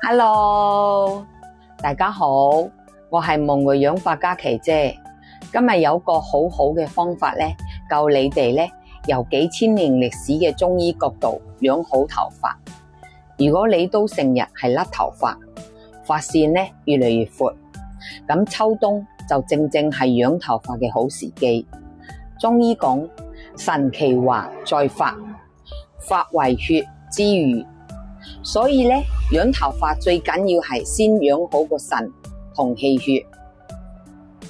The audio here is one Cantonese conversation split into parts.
Hello， 大家好，我係夢回養髮家琪姐。今日有個好嘅方法咧，教你哋咧由幾千年歷史嘅中醫角度養好頭髮。如果你都成日係甩頭髮，髮線咧越嚟越闊，咁秋冬就正係養頭髮嘅好時機。中醫講腎其華在髮，髮為血之餘，所以咧養頭髮最緊要係先養好個腎同氣血。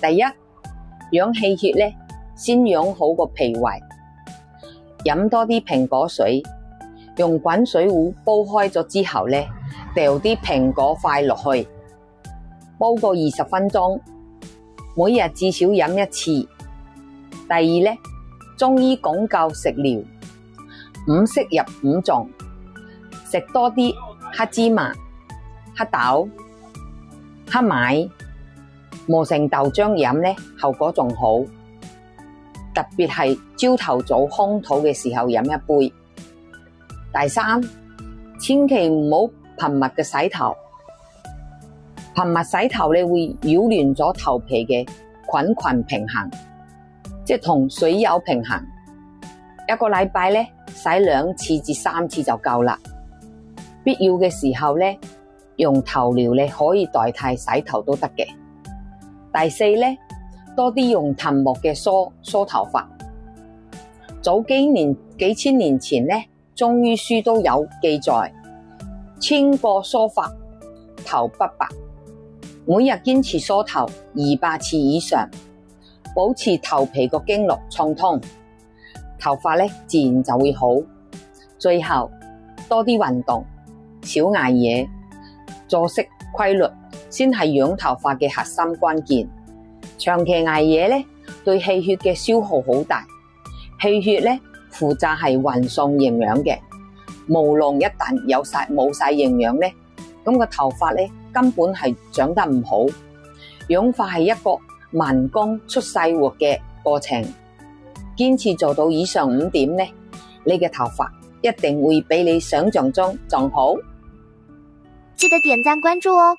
第一，養氣血咧，先養好個脾胃。飲多啲蘋果水，用滾水壺煲開咗之後咧，掉啲蘋果塊落去，煲個20分鐘，每日至少飲一次。第二咧，中醫講究食療，五色入五臟，食多啲黑芝麻、黑豆、黑米磨成豆漿飲咧，後果仲好。特別係朝頭早空肚嘅時候飲一杯。第三，千祈唔好頻密嘅洗頭，頻密洗頭咧會擾亂咗頭皮嘅菌群平衡，即係同水有平衡。一個禮拜咧洗2次至3次就夠啦。必要嘅時候咧，用頭療咧可以代替洗頭都得嘅。第四咧，多啲用藤木嘅梳頭髮。早幾千年前咧，中醫書都有記載，千個梳髮頭不白。每日堅持梳頭200次以上，保持頭皮個經絡暢通，頭髮咧自然就會好。最後多啲運動，少捱夜，作息規律先係養頭髮嘅核心關鍵。長期捱夜咧，對氣血嘅消耗好大。氣血咧負責係運送營養嘅，毛囊一旦冇晒營養咧，咁個頭髮咧根本係長得唔好。養髮係一個民工出細活嘅過程，堅持做到以上5點咧，你嘅頭髮一定會比你想象中仲好。記得點讚關注哦。